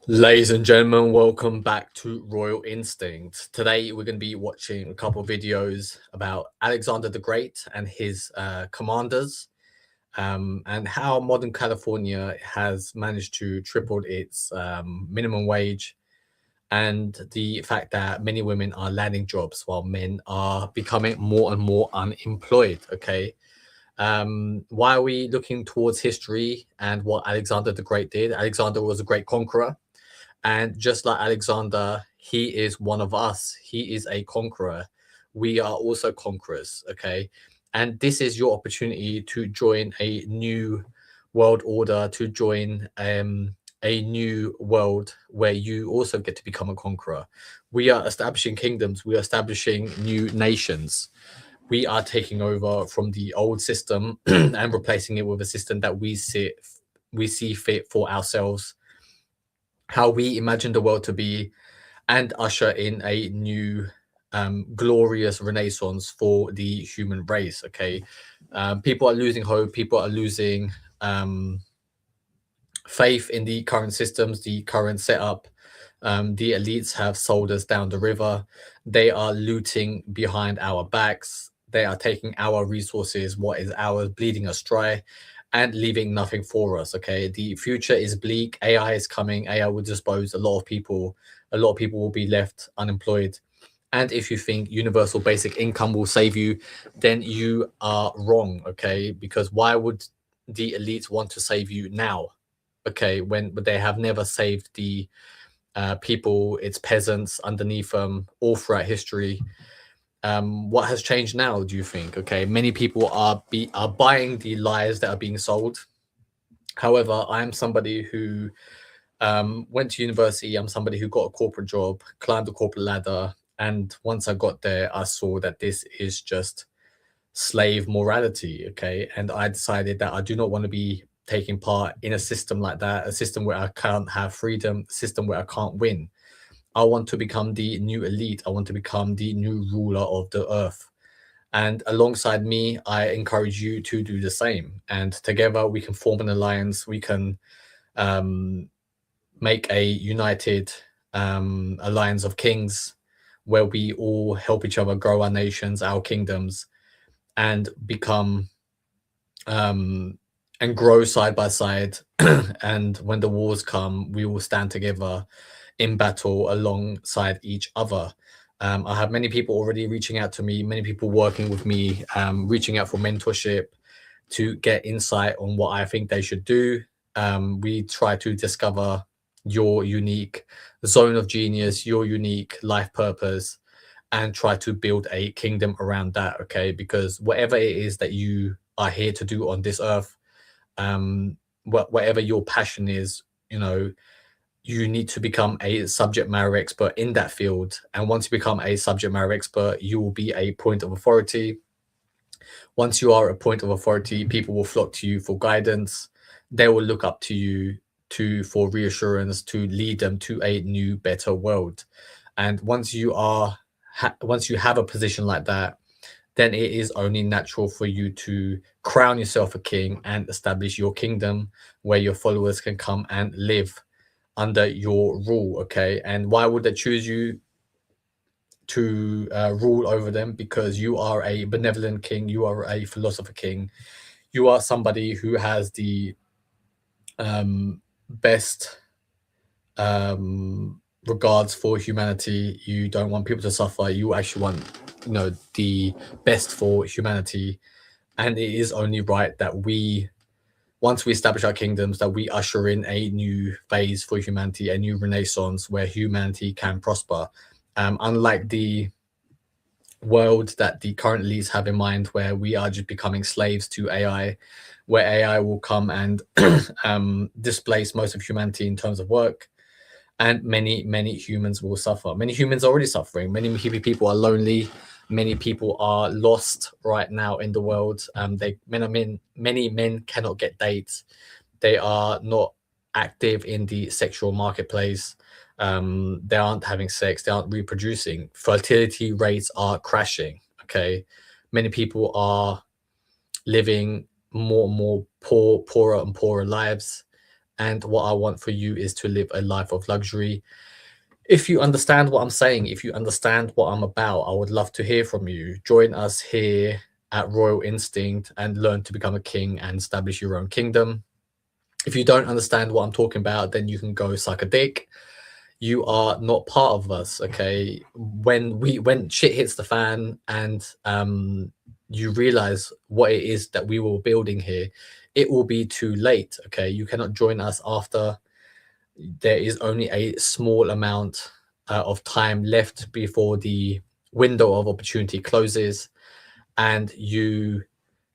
Ladies and gentlemen, welcome back to Royal Instinct. Today, we're going to be watching a couple of videos about Alexander the Great and his commanders, and how modern California has managed to triple its minimum wage, and the fact that many women are landing jobs while men are becoming more and more unemployed. Okay. Why are we looking towards history and what Alexander the Great did? Alexander was a great conqueror, and just like Alexander, he is one of us. He is a conqueror. We are also conquerors. Okay. And this is your opportunity to join a new world order, to join a new world where you also get to become a conqueror. We are establishing kingdoms, we are establishing new nations. We are taking over from the old system and replacing it with a system that we see fit for ourselves, how we imagine the world to be, and usher in a new glorious renaissance for the human race. Okay. People are losing hope, people are losing faith in the current systems, the current setup. The elites have sold us down the river. They are looting behind our backs. They are taking our resources, what is ours, bleeding us dry, and leaving nothing for us. Okay. The future is bleak. AI is coming. AI will dispose a lot of people. A lot of people will be left unemployed. And if you think universal basic income will save you, then you are wrong. Okay. Because why would the elites want to save you now? Okay. When they have never saved the people, its peasants underneath them all throughout history. What has changed now, do you think? Okay, many people are buying the lies that are being sold. However, I am somebody who went to university. I'm somebody who got a corporate job, climbed the corporate ladder, and once I got there, I saw that this is just slave morality. Okay, and I decided that I do not want to be taking part in a system like that, a system where I can't have freedom, a system where I can't win. I want to become the new elite. I want to become the new ruler of the earth. And alongside me, I encourage you to do the same. And together we can form an alliance. We can um, make a united alliance of kings where we all help each other grow our nations, our kingdoms, and become um, and grow side by side. And when the wars come, we will stand together in battle alongside each other. I have many people already reaching out to me, many people working with me, reaching out for mentorship to get insight on what I think they should do. We try to discover your unique zone of genius, your unique life purpose, and try to build a kingdom around that. Okay. Because whatever it is that you are here to do on this earth, whatever your passion is, you know, you need to become a subject matter expert in that field. And once you become a subject matter expert, you will be a point of authority. Once you are a point of authority, people will flock to you for guidance. They will look up to you to for reassurance to lead them to a new, better world. And once you have a position like that, then it is only natural for you to crown yourself a king and establish your kingdom where your followers can come and live under your rule. Okay. And why would they choose you to rule over them? Because you are a benevolent king, you are a philosopher king, you are somebody who has the best regards for humanity. You don't want people to suffer, you actually want, you know, the best for humanity. And it is only right that we, once we establish our kingdoms, that we usher in a new phase for humanity, a new renaissance where humanity can prosper. Unlike the world that the current elites have in mind, where we are just becoming slaves to AI, where AI will come and displace most of humanity in terms of work, and many humans will suffer. Many humans are already suffering. Many people are lonely. Many people are lost right now in the world. Many men cannot get dates. They are not active in the sexual marketplace. They aren't having sex. They aren't reproducing. Fertility rates are crashing. Okay, many people are living more and more poorer and poorer lives. And what I want for you is to live a life of luxury. If you understand what I'm saying, if you understand what I'm about, I would love to hear from you. Join us here at Royal Instinct and learn to become a king and establish your own kingdom. If you don't understand what I'm talking about, then you can go suck a dick. You are not part of us, okay? When shit hits the fan and you realize what it is that we were building here, it will be too late, okay? You cannot join us after there is only a small amount of time left before the window of opportunity closes and you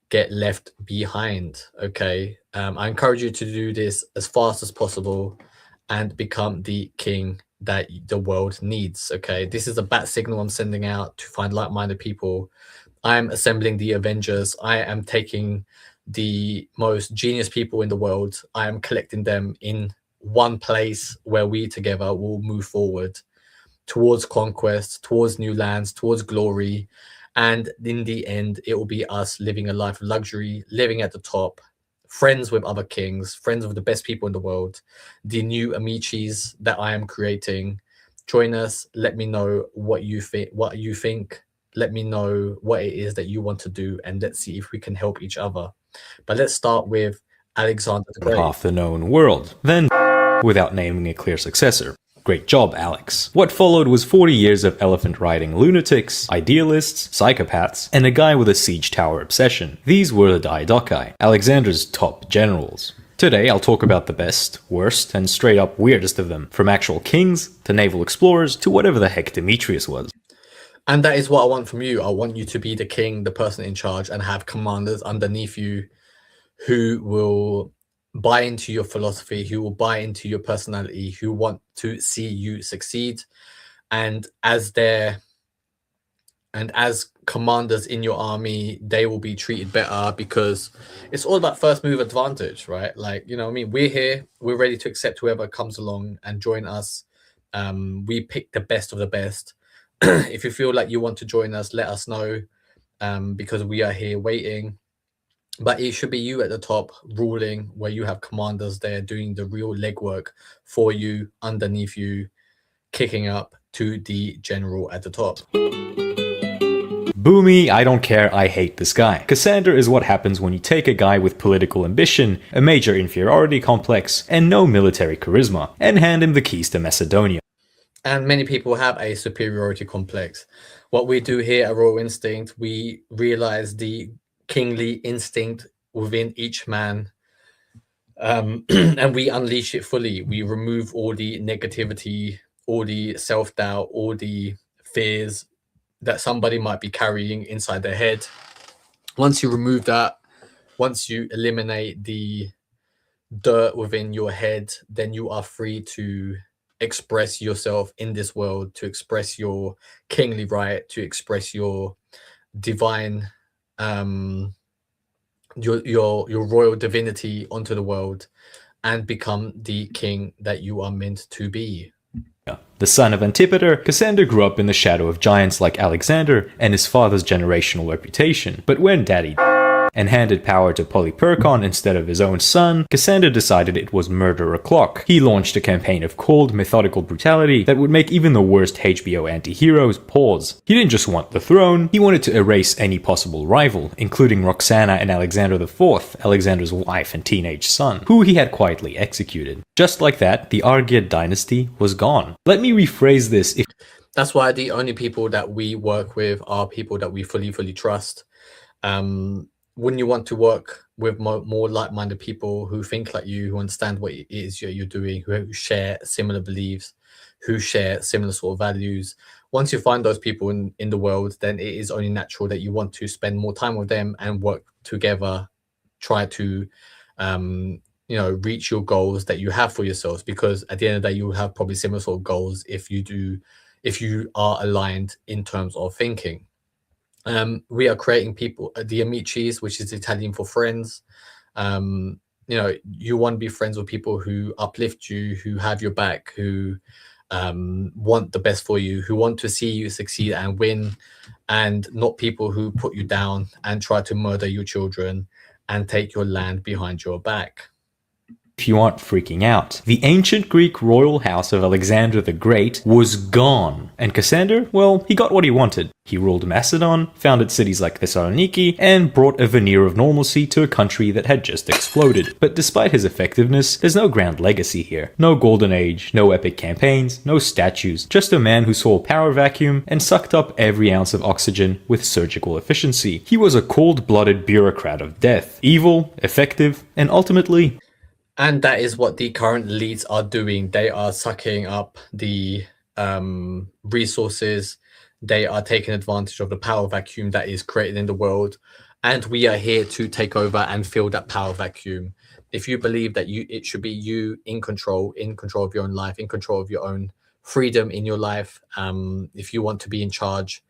get left behind, okay? I encourage you to do this as fast as possible and become the king that the world needs, okay? This is a bat signal I'm sending out to find like-minded people. I'm assembling the Avengers. I am taking the most genius people in the world. I am collecting them in one place where we together will move forward towards conquest, towards new lands, towards glory. And in the end, it will be us living a life of luxury, living at the top, friends with other kings, friends with the best people in the world, the new Amicis that I am creating. Join us. Let me know what you think. Let me know what it is that you want to do, and let's see if we can help each other. But let's start with Alexander the Great. Half the known world, then without naming a clear successor. Great job, Alex. What followed was 40 years of elephant-riding lunatics, idealists, psychopaths, and a guy with a siege tower obsession. These were the Diadochi, Alexander's top generals. Today, I'll talk about the best, worst, and straight-up weirdest of them, from actual kings, to naval explorers, to whatever the heck Demetrius was. And that is what I want from you. I want you to be the king, the person in charge, and have commanders underneath you who will buy into your philosophy, who will buy into your personality, who want to see you succeed. And as commanders in your army, they will be treated better because it's all about first move advantage, right? Like, you know what I mean? We're here, we're ready to accept whoever comes along and join us. We pick the best of the best. If you feel like you want to join us, let us know, because we are here waiting. But it should be you at the top ruling, where you have commanders there doing the real legwork for you, underneath you, kicking up to the general at the top. Boo me, I don't care, I hate this guy. Cassander is what happens when you take a guy with political ambition, a major inferiority complex, and no military charisma, and hand him the keys to Macedonia. And many people have a superiority complex. What we do here at Royal Instinct, we realize the kingly instinct within each man, and we unleash it fully. We remove all the negativity, all the self-doubt, all the fears that somebody might be carrying inside their head. Once you remove that, once you eliminate the dirt within your head, then you are free to express yourself in this world, to express your kingly right, to express your divine your royal divinity onto the world and become the king that you are meant to be. The son of Antipater, Cassander grew up in the shadow of giants like Alexander and his father's generational reputation. But when daddy and handed power to Polyperchon instead of his own son, Cassander decided it was murder o'clock. He launched a campaign of cold, methodical brutality that would make even the worst HBO anti-heroes pause. He didn't just want the throne, he wanted to erase any possible rival, including Roxana and Alexander IV, Alexander's wife and teenage son, who he had quietly executed. Just like that, the Argead dynasty was gone. Let me rephrase this. That's why the only people that we work with are people that we fully trust. Wouldn't you want to work with more like-minded people who think like you, who understand what it is you're doing, who share similar beliefs, who share similar sort of values? Once you find those people in the world, then it is only natural that you want to spend more time with them and work together, try to reach your goals that you have for yourselves, because at the end of the day, you will have probably similar sort of goals if you are aligned in terms of thinking. We are creating people, the Amicis, which is Italian for friends. You want to be friends with people who uplift you, who have your back, who want the best for you, who want to see you succeed and win, and not people who put you down and try to murder your children and take your land behind your back. If you aren't freaking out, the ancient Greek royal house of Alexander the Great was gone, and Cassander, well, he got what he wanted. He ruled Macedon, founded cities like Thessaloniki, and brought a veneer of normalcy to a country that had just exploded. But despite his effectiveness, there's no grand legacy here. No golden age, no epic campaigns, no statues, just a man who saw a power vacuum and sucked up every ounce of oxygen with surgical efficiency. He was a cold-blooded bureaucrat of death, evil, effective, and ultimately... And that is what the current elites are doing. They are sucking up the resources. They are taking advantage of the power vacuum that is created in the world. And we are here to take over and fill that power vacuum. If you believe that it should be you in control of your own life, in control of your own freedom in your life, if you want to be in charge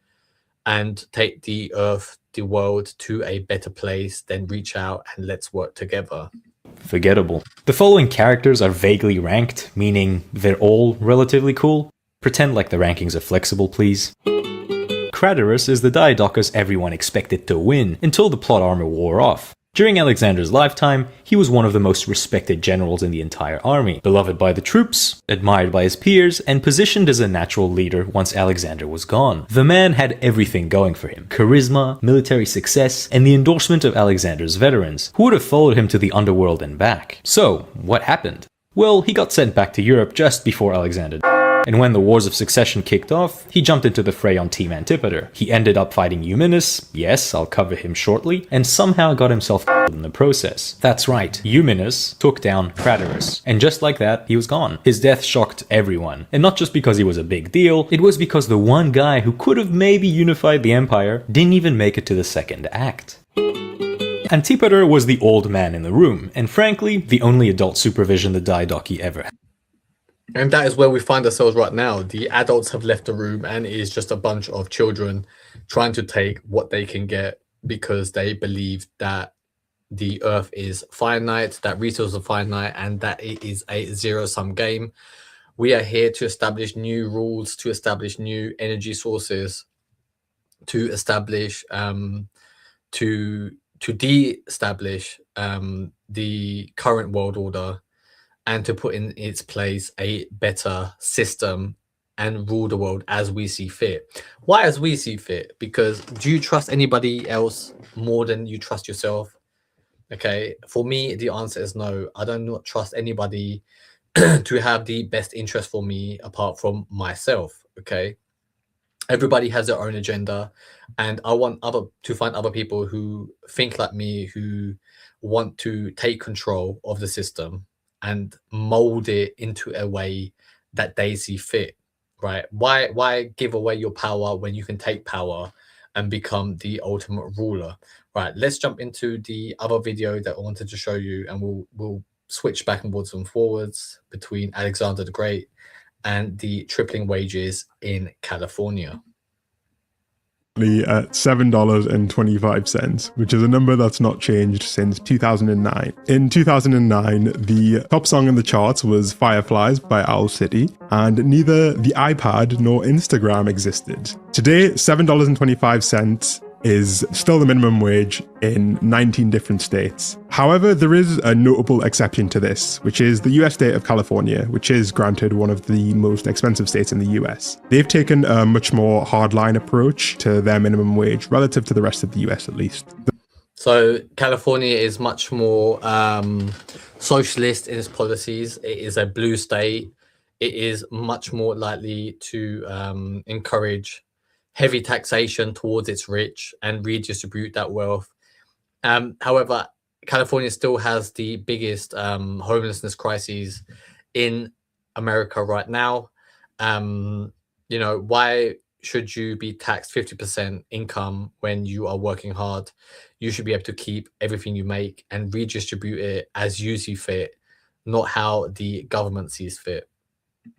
and take the earth, the world to a better place, then reach out and let's work together. Forgettable. The following characters are vaguely ranked, meaning they're all relatively cool. Pretend like the rankings are flexible, please. Craterus is the Diadochus everyone expected to win, until the plot armor wore off. During Alexander's lifetime, he was one of the most respected generals in the entire army, beloved by the troops, admired by his peers, and positioned as a natural leader once Alexander was gone. The man had everything going for him: charisma, military success, and the endorsement of Alexander's veterans, who would have followed him to the underworld and back. So, what happened? Well, he got sent back to Europe just before Alexander died. And when the Wars of Succession kicked off, he jumped into the fray on Team Antipater. He ended up fighting Eumenes, yes, I'll cover him shortly, and somehow got himself killed in the process. That's right, Eumenes took down Craterus. And just like that, he was gone. His death shocked everyone. And not just because he was a big deal, it was because the one guy who could have maybe unified the empire didn't even make it to the second act. Antipater was the old man in the room, and frankly, the only adult supervision the Diadochi ever had. And that is where we find ourselves right now. The adults have left the room and it is just a bunch of children trying to take what they can get because they believe that the earth is finite, that resources are finite, and that it is a zero-sum game. We are here to establish new rules, to establish new energy sources, to establish, to de-establish the current world order, and to put in its place a better system and rule the world as we see fit. Why as we see fit? Because do you trust anybody else more than you trust yourself? Okay, for me, the answer is no. I do not trust anybody to have the best interest for me apart from myself, okay? Everybody has their own agenda, and I want to find other people who think like me, who want to take control of the system and mold it into a way that they see fit, right? Why give away your power when you can take power and become the ultimate ruler? Right, let's jump into the other video that I wanted to show you, and we'll switch backwards and forwards between Alexander the Great and the tripling wages in California. At $7.25, which is a number that's not changed since 2009. In 2009, the top song in the charts was Fireflies by Owl City, and neither the iPad nor Instagram existed. Today, $7.25 is still the minimum wage in 19 different states. However, there is a notable exception to this, which is the US state of California, which is granted one of the most expensive states in the US. They've taken a much more hardline approach to their minimum wage relative to the rest of the US, at least. So California is much more socialist in its policies. It is a blue state. It is much more likely to encourage heavy taxation towards its rich and redistribute that wealth. However, California still has the biggest homelessness crises in America right now. You know, why should you be taxed 50% income when you are working hard? You should be able to keep everything you make and redistribute it as you see fit, not how the government sees fit.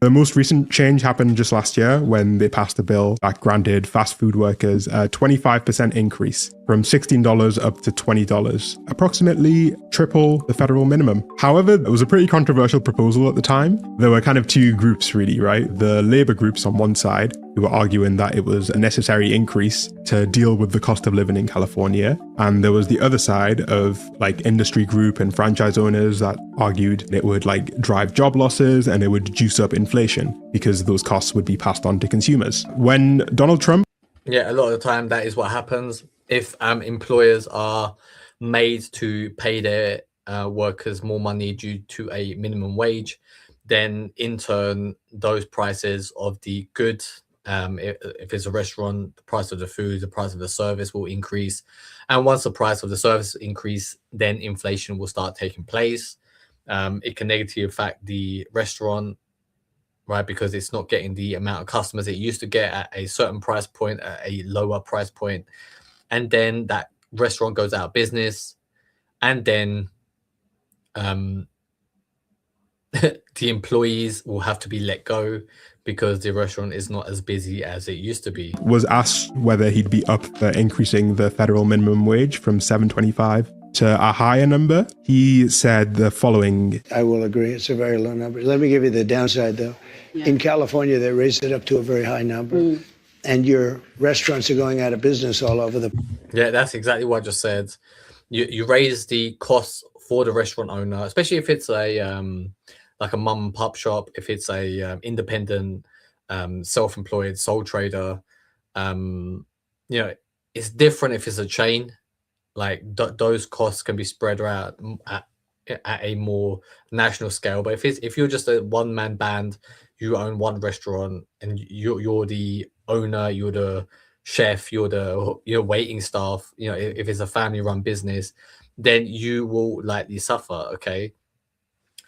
The most recent change happened just last year when they passed a bill that granted fast food workers a 25% increase from $16 up to $20, approximately triple the federal minimum. However, it was a pretty controversial proposal at the time. There were kind of two groups really, right? The labor groups on one side who were arguing that it was a necessary increase to deal with the cost of living in California. And there was the other side of like industry group and franchise owners that argued it would like drive job losses and it would juice up inflation because those costs would be passed on to consumers. When Donald Trump... Yeah, a lot of the time that is what happens. If employers are made to pay their workers more money due to a minimum wage, then in turn, those prices of the good, if it's a restaurant, the price of the food, the price of the service will increase. And once the price of the service increase, then inflation will start taking place. It can negatively affect the restaurant, right? Because it's not getting the amount of customers it used to get at a certain price point, at a lower price point. And then that restaurant goes out of business. And then the employees will have to be let go because the restaurant is not as busy as it used to be. Was asked whether he'd be up for increasing the federal minimum wage from $7.25 to a higher number. He said the following: I will agree, it's a very low number. Let me give you the downside, though. Yeah. In California, they raised it up to a very high number, and your restaurants are going out of business all over the... Yeah, that's exactly what I just said. You raise the costs for the restaurant owner, especially if it's a like a mum and pop shop, if it's a independent, self-employed sole trader. It's different if it's a chain. Like those costs can be spread out at a more national scale. But if you're just a one-man band, you own one restaurant, and you're the owner, you're the chef, you're waiting staff. If it's a family-run business, then you will likely suffer. Okay.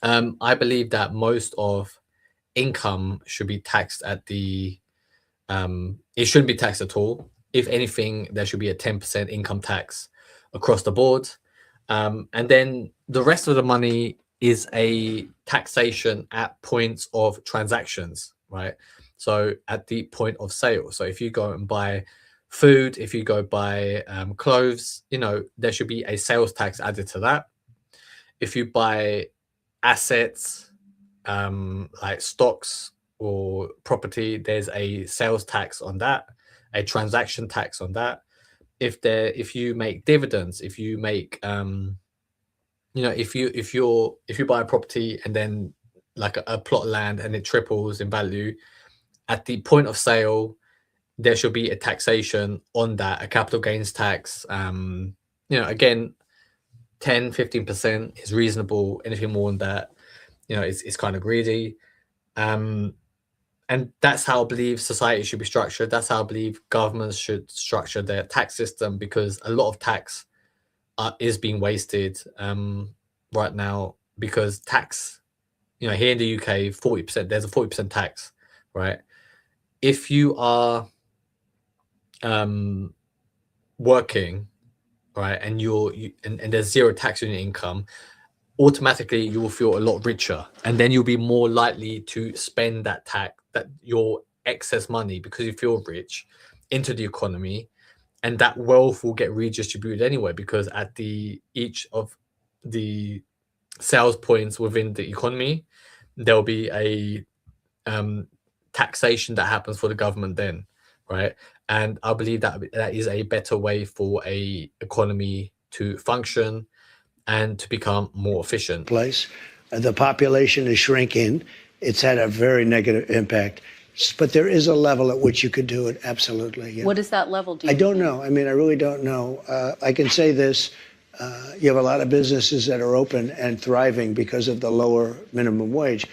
I believe that most of income should be taxed at the it shouldn't be taxed at all. If anything, there should be a 10% income tax across the board. And then the rest of the money is a taxation at points of transactions, right? So at the point of sale. So if you go and buy food, if you go buy clothes, there should be a sales tax added to that. If you buy assets like stocks or property, there's a sales tax on that, a transaction tax on that. If you make dividends, if you make if you buy a property and then like a plot of land and it triples in value, at the point of sale there should be a taxation on that, a capital gains tax. Again, 10-15% is reasonable. Anything more than that, it's kind of greedy. And that's how I believe society should be structured. That's how I believe governments should structure their tax system, because a lot of tax is being wasted right now. Because tax, here in the UK, 40%, there's a 40% tax, right? If you are working, right, and and there's zero tax on your income, automatically you will feel a lot richer, and then you'll be more likely to spend that your excess money, because you feel rich, into the economy, and that wealth will get redistributed anyway, because at each of the sales points within the economy, there'll be a taxation that happens for the government then, right? And I believe that is a better way for a economy to function and to become more efficient. The population is shrinking. It's had a very negative impact. But there is a level at which you could do it, absolutely. Yeah. What is that level? I don't know. I really don't know. I can say this. You have a lot of businesses that are open and thriving because of the lower minimum wage.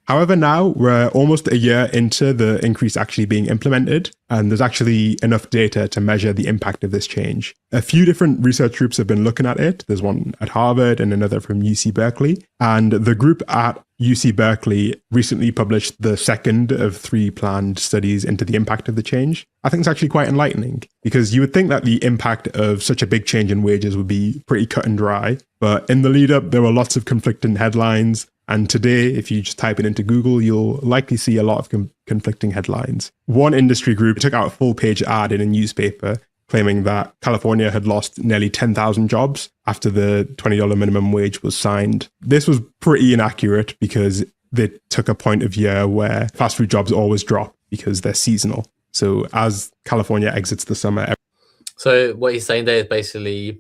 However, now we're almost a year into the increase actually being implemented, and there's actually enough data to measure the impact of this change. A few different research groups have been looking at it. There's one at Harvard and another from UC Berkeley. And the group at UC Berkeley recently published the second of 3 planned studies into the impact of the change. I think it's actually quite enlightening, because you would think that the impact of such a big change in wages would be pretty cut and dry. But in the lead up, there were lots of conflicting headlines. And today, if you just type it into Google, you'll likely see a lot of conflicting headlines. One industry group took out a full-page ad in a newspaper claiming that California had lost nearly 10,000 jobs after the $20 minimum wage was signed. This was pretty inaccurate, because they took a point of year where fast food jobs always drop because they're seasonal. So as California exits the summer. So what he's saying there is basically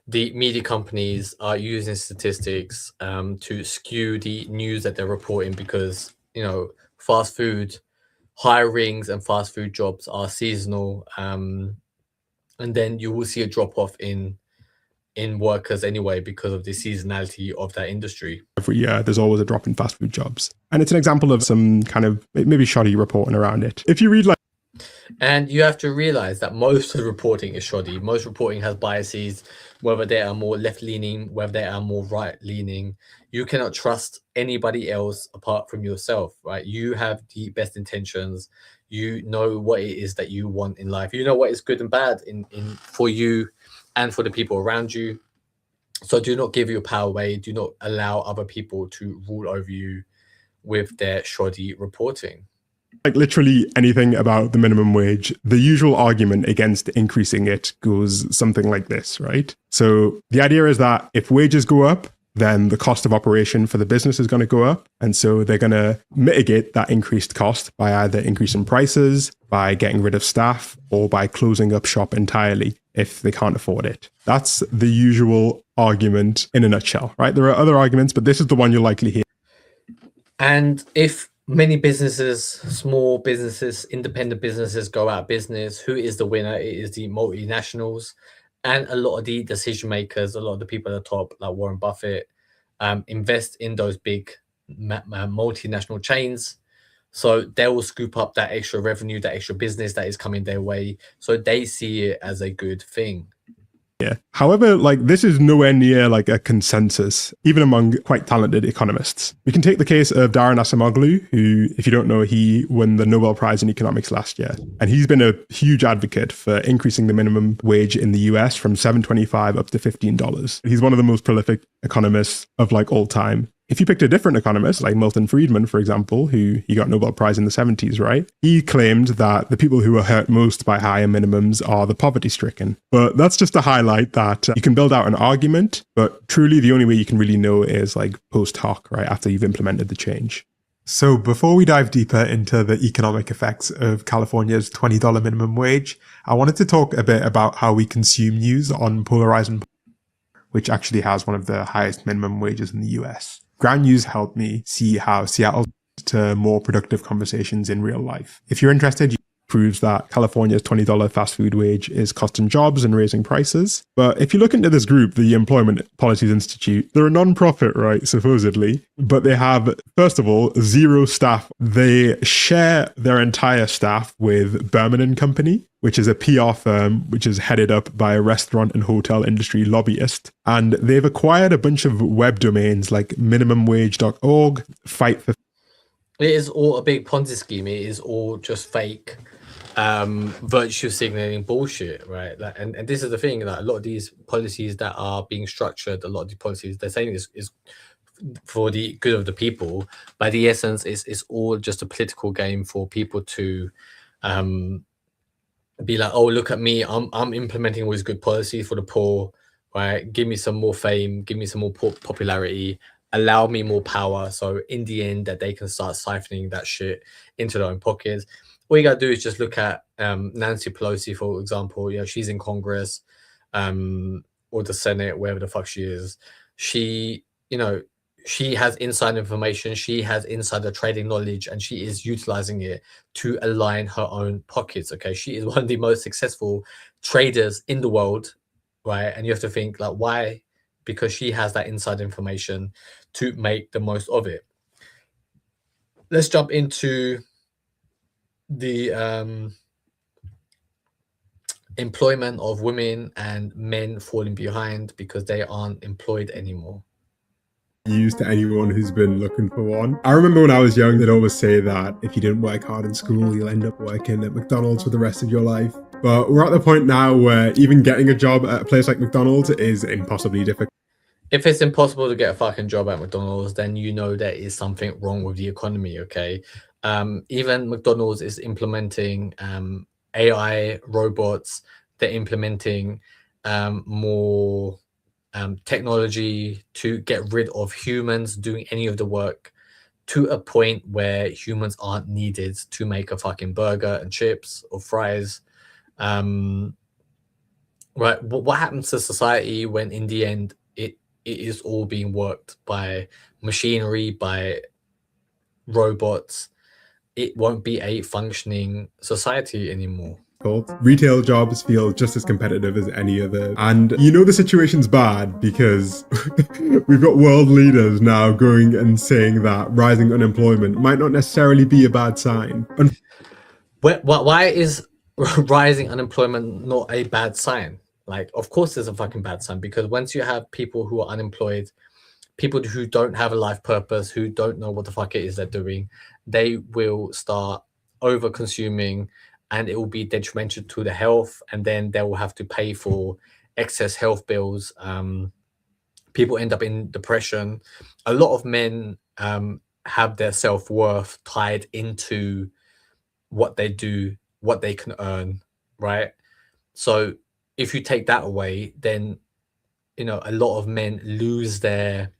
the media companies are using statistics to skew the news that they're reporting because, fast food hirings and fast food jobs are seasonal. And then you will see a drop off in workers anyway because of the seasonality of that industry. Every year, there's always a drop in fast food jobs. And it's an example of some kind of maybe shoddy reporting around it. If you read and you have to realize that most of the reporting is shoddy. Most reporting has biases, whether they are more left-leaning, whether they are more right-leaning. You cannot trust anybody else apart from yourself, right? You have the best intentions. You know what it is that you want in life. You know what is good and bad in for you and for the people around you. So do not give your power away. Do not allow other people to rule over you with their shoddy reporting. Literally anything about the minimum wage, the usual argument against increasing it goes something like this, right? So the idea is that if wages go up, then the cost of operation for the business is going to go up. And so they're going to mitigate that increased cost by either increasing prices, by getting rid of staff, or by closing up shop entirely if they can't afford it. That's the usual argument in a nutshell, right? There are other arguments, but this is the one you'll likely hear. And if many businesses, small businesses, independent businesses go out of business, who is the winner? It is the multinationals. And a lot of the decision makers, a lot of the people at the top, like Warren Buffett, invest in those big multinational chains. So they will scoop up that extra revenue, that extra business that is coming their way. So they see it as a good thing. Yeah. However, this is nowhere near a consensus, even among quite talented economists. We can take the case of Darren Acemoglu, who, if you don't know, he won the Nobel Prize in economics last year. And he's been a huge advocate for increasing the minimum wage in the US from $7.25 up to $15. He's one of the most prolific economists of all time. If you picked a different economist, like Milton Friedman, for example, who he got Nobel Prize in the 70s, right? He claimed that the people who are hurt most by higher minimums are the poverty-stricken. But that's just to highlight that you can build out an argument, but truly the only way you can really know is post hoc, right? After you've implemented the change. So before we dive deeper into the economic effects of California's $20 minimum wage, I wanted to talk a bit about how we consume news on Polarizing, which actually has one of the highest minimum wages in the US. Ground News helped me see how Seattle to more productive conversations in real life. If you're interested, it proves that California's $20 fast food wage is costing jobs and raising prices. But if you look into this group, the Employment Policies Institute, they're a non-profit, right, supposedly, but they have, first of all, 0 staff. They share their entire staff with Berman and Company, which is a PR firm which is headed up by a restaurant and hotel industry lobbyist. And they've acquired a bunch of web domains like minimumwage.org, Fight for... It is all a big Ponzi scheme. It is all just fake virtue signaling bullshit, right? And this is the thing, a lot of these policies that are being structured, a lot of the policies they're saying is for the good of the people. By the essence, it's all just a political game for people to be like, oh, look at me, I'm implementing all these good policies for the poor, right? Give me some more fame, give me some more popularity, allow me more power. So in the end, that they can start siphoning that shit into their own pockets. All you gotta do is just look at Nancy Pelosi, for example. She's in Congress or the Senate, wherever the fuck she is. She has inside information, she has insider trading knowledge, and she is utilizing it to align her own pockets. Okay, she is one of the most successful traders in the world, right? And you have to think why? Because she has that inside information to make the most of it. Let's jump into the employment of women and men falling behind because they aren't employed anymore. Used to anyone who's been looking for one. I remember when I was young, they'd always say that if you didn't work hard in school, you'll end up working at McDonald's for the rest of your life. But we're at the point now where even getting a job at a place like McDonald's is impossibly difficult. If it's impossible to get a fucking job at McDonald's, then there is something wrong with the economy, okay? Even McDonald's is implementing AI robots. They're implementing more technology to get rid of humans doing any of the work to a point where humans aren't needed to make a fucking burger and chips or fries. Right, what happens to society when in the end it is all being worked by machinery, by robots? It won't be a functioning society anymore. Retail jobs feel just as competitive as any other. And the situation's bad because we've got world leaders now going and saying that rising unemployment might not necessarily be a bad sign. Why is rising unemployment not a bad sign? Like, of course it's a fucking bad sign, because once you have people who are unemployed, people who don't have a life purpose, who don't know what the fuck it is they're doing, they will start over consuming, and it will be detrimental to the health, and then they will have to pay for excess health bills. People end up in depression. A lot of men have their self-worth tied into what they do, what they can earn, right? So if you take that away, then a lot of men lose their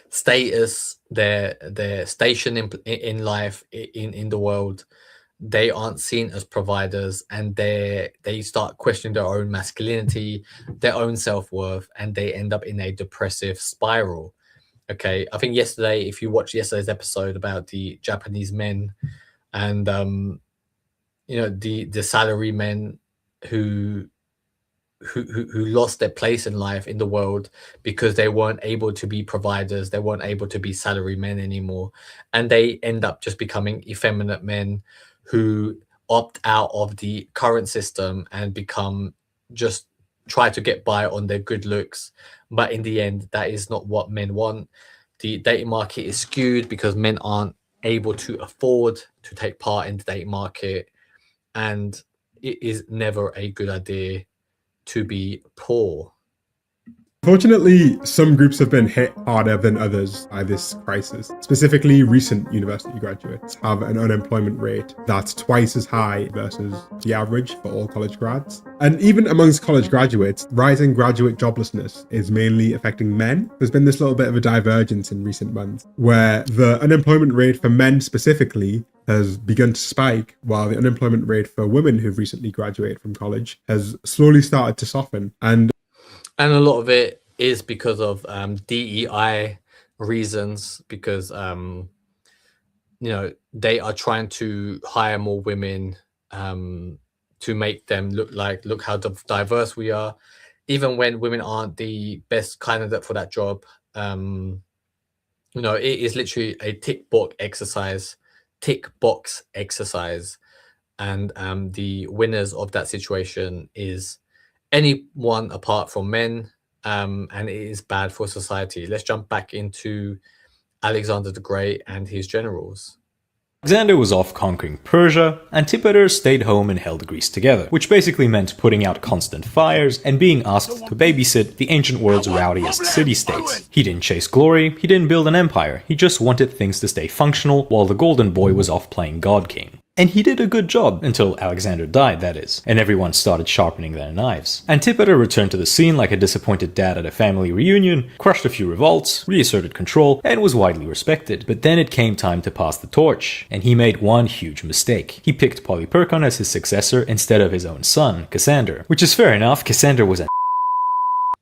status, their station in life, in the world. They aren't seen as providers, and they start questioning their own masculinity, their own self-worth, and they end up in a depressive spiral. Okay, I think yesterday, if you watched yesterday's episode about the Japanese men and the salary men who lost their place in life, in the world, because they weren't able to be providers, they weren't able to be salary men anymore, and they end up just becoming effeminate men who opt out of the current system and just try to get by on their good looks. But in the end, that is not what men want. The dating market is skewed because men aren't able to afford to take part in the dating market, and it is never a good idea to be poor. Fortunately, some groups have been hit harder than others by this crisis. Specifically, recent university graduates have an unemployment rate that's twice as high versus the average for all college grads. And even amongst college graduates, rising graduate joblessness is mainly affecting men. There's been this little bit of a divergence in recent months where the unemployment rate for men specifically has begun to spike, while the unemployment rate for women who've recently graduated from college has slowly started to soften. And a lot of it is because of DEI reasons, because they are trying to hire more women to make them look how diverse we are, even when women aren't the best candidate for that job. It is literally a tick box exercise, and the winners of that situation is anyone apart from men, and it is bad for society. Let's jump back into Alexander the Great and his generals. Alexander was off conquering Persia, Antipater stayed home and held Greece together, which basically meant putting out constant fires and being asked to babysit the ancient world's rowdiest city-states. He didn't chase glory, he didn't build an empire, he just wanted things to stay functional while the golden boy was off playing God King. And he did a good job, until Alexander died, that is, and everyone started sharpening their knives. Antipater returned to the scene like a disappointed dad at a family reunion, crushed a few revolts, reasserted control, and was widely respected. But then it came time to pass the torch, and he made one huge mistake. He picked Polyperchon as his successor instead of his own son, Cassander. Which is fair enough, Cassander was a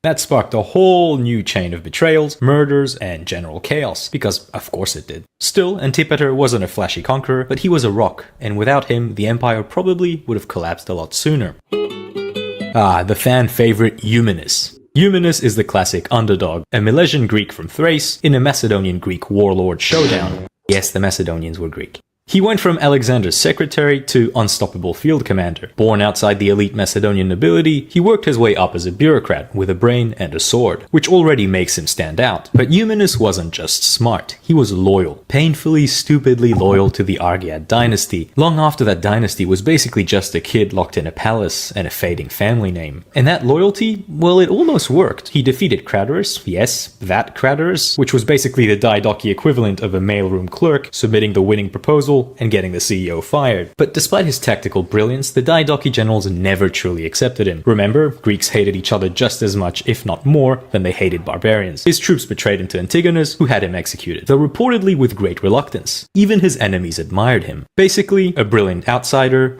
that sparked a whole new chain of betrayals, murders, and general chaos, because of course it did. Still, Antipater wasn't a flashy conqueror, but he was a rock, and without him, the empire probably would have collapsed a lot sooner. The fan favorite Eumenes. Eumenes is the classic underdog, a Milesian Greek from Thrace in a Macedonian Greek warlord showdown. Yes, the Macedonians were Greek. He went from Alexander's secretary to unstoppable field commander. Born outside the elite Macedonian nobility, he worked his way up as a bureaucrat with a brain and a sword, which already makes him stand out. But Eumenes wasn't just smart, he was loyal. Painfully, stupidly loyal to the Argead dynasty, long after that dynasty was basically just a kid locked in a palace and a fading family name. And that loyalty, well, it almost worked. He defeated Craterus, yes, that Craterus, which was basically the Diadochi equivalent of a mailroom clerk, submitting the winning proposal proposal and getting the CEO fired. But despite his tactical brilliance, the Diadochi generals never truly accepted him. Remember, Greeks hated each other just as much, if not more, than they hated barbarians. His troops betrayed him to Antigonus, who had him executed, though reportedly with great reluctance. Even his enemies admired him. Basically, a brilliant outsider.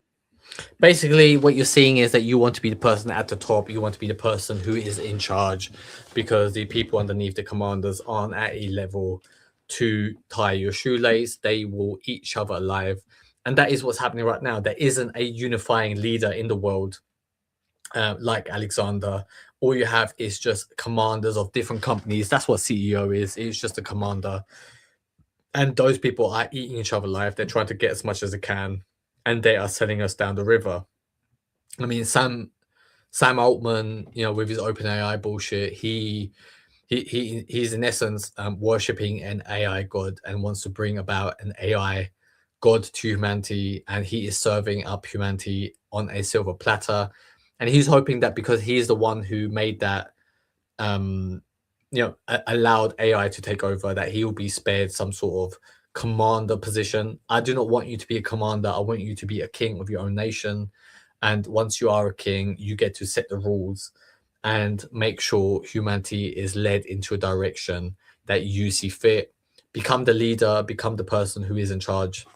Basically, what you're seeing is that you want to be the person at the top. You want to be the person who is in charge, because the people underneath the commanders aren't at a level to tie your shoelace. They will eat each other alive. And that is what's happening right now. There isn't a unifying leader in the world like Alexander. All you have is just commanders of different companies. That's what CEO is. It's just a commander. And those people are eating each other alive. They're trying to get as much as they can. And they are selling us down the river. I mean, Sam Altman, with his OpenAI bullshit, he's in essence worshipping an AI god and wants to bring about an AI god to humanity, and he is serving up humanity on a silver platter. And he's hoping that because he's the one who made that, allowed AI to take over, that he will be spared some sort of commander position. I do not want you to be a commander. I want you to be a king of your own nation. And once you are a king, you get to set the rules and make sure humanity is led into a direction that you see fit. Become the leader, become the person who is in charge.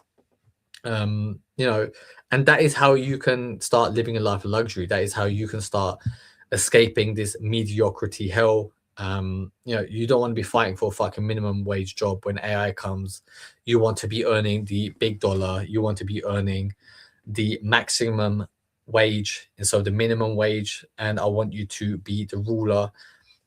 And that is how you can start living a life of luxury. That is how you can start escaping this mediocrity hell. You don't want to be fighting for a fucking minimum wage job when AI comes. You want to be earning the big dollar. You want to be earning the maximum wage, and so the minimum wage. And I want you to be the ruler.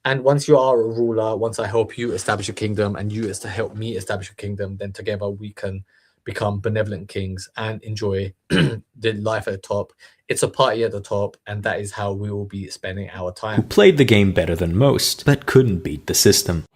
And once you are a ruler, once I help you establish a kingdom and you is to help me establish a kingdom, then together we can become benevolent kings and enjoy the life at the top. It's a party at the top, and that is how we will be spending our time. Who played the game better than most, but couldn't beat the system.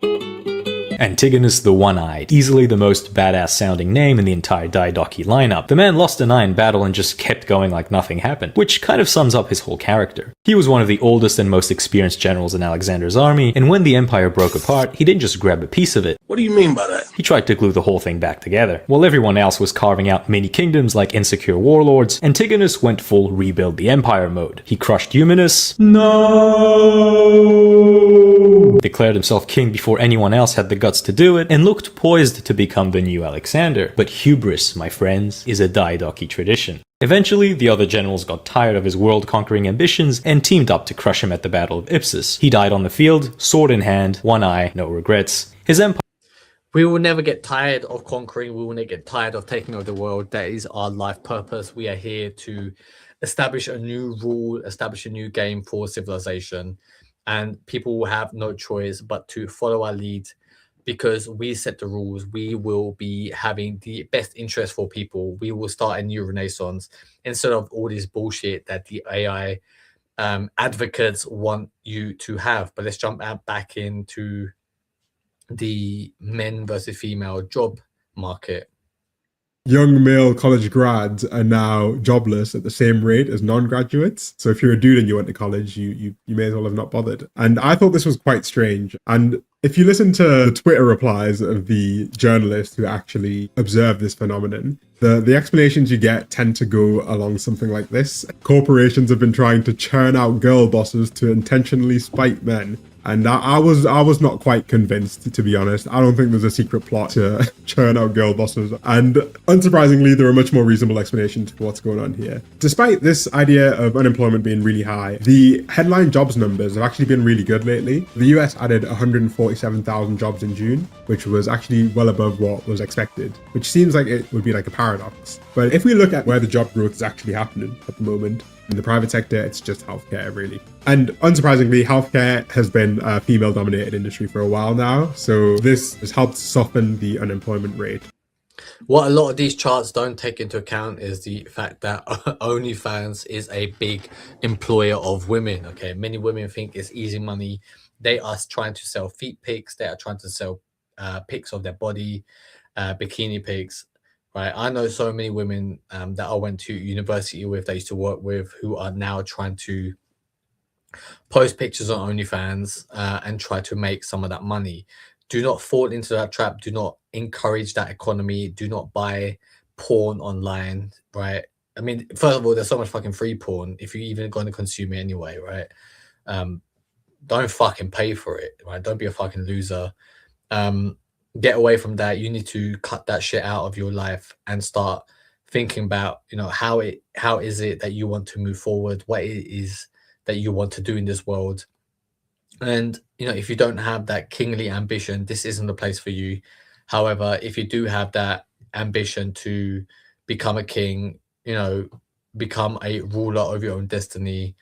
Antigonus the One-Eyed, easily the most badass sounding name in the entire Diadochi lineup. The man lost an eye in battle and just kept going like nothing happened, which kind of sums up his whole character. He was one of the oldest and most experienced generals in Alexander's army, and when the empire broke apart, he didn't just grab a piece of it. What do you mean by that? He tried to glue the whole thing back together. While everyone else was carving out mini kingdoms like insecure warlords, Antigonus went full rebuild the empire mode. He crushed Eumenes, declared himself king before anyone else had the guts to do it, and looked poised to become the new Alexander. But hubris, my friends, is a Diadochi tradition. Eventually, the other generals got tired of his world-conquering ambitions and teamed up to crush him at the Battle of Ipsus. He died on the field, sword in hand, one eye, no regrets. His empire... We will never get tired of conquering. We will never get tired of taking over the world. That is our life purpose. We are here to establish a new rule, establish a new game for civilization. And people will have no choice but to follow our lead, because we set the rules. We will be having the best interest for people. We will start a new renaissance instead of all this bullshit that the AI advocates want you to have. But let's jump back into the men versus female job market. Young male college grads are now jobless at the same rate as non-graduates. So if you're a dude and you went to college, you may as well have not bothered. And I thought this was quite strange. And if you listen to the Twitter replies of the journalists who actually observed this phenomenon, the explanations you get tend to go along something like this. Corporations have been trying to churn out girl bosses to intentionally spite men. And I was not quite convinced, to be honest. I don't think there's a secret plot to churn out girl bosses. And unsurprisingly, there are much more reasonable explanations for what's going on here. Despite this idea of unemployment being really high, the headline jobs numbers have actually been really good lately. The US added 147,000 jobs in June, which was actually well above what was expected, which seems like it would be like a paradox. But if we look at where the job growth is actually happening at the moment, in the private sector, it's just healthcare, really. And unsurprisingly, healthcare has been a female-dominated industry for a while now, so this has helped soften the unemployment rate. What a lot of these charts don't take into account is the fact that OnlyFans is a big employer of women. Okay, many women think it's easy money. They are trying to sell feet pics. They are trying to sell pics of their body, bikini pics. Right, I know so many women that I went to university with, that I used to work with, who are now trying to post pictures on OnlyFans and try to make some of that money. Do not fall into that trap. Do not encourage that economy. Do not buy porn online, right? I mean, first of all, there's so much fucking free porn if you're even going to consume it anyway, right? Don't fucking pay for it, right? Don't be a fucking loser. Get away from that. You need to cut that shit out of your life and start thinking about, how is it that you want to move forward, what it is that you want to do in this world. And if you don't have that kingly ambition, this isn't the place for you. However, if you do have that ambition to become a king, become a ruler of your own destiny,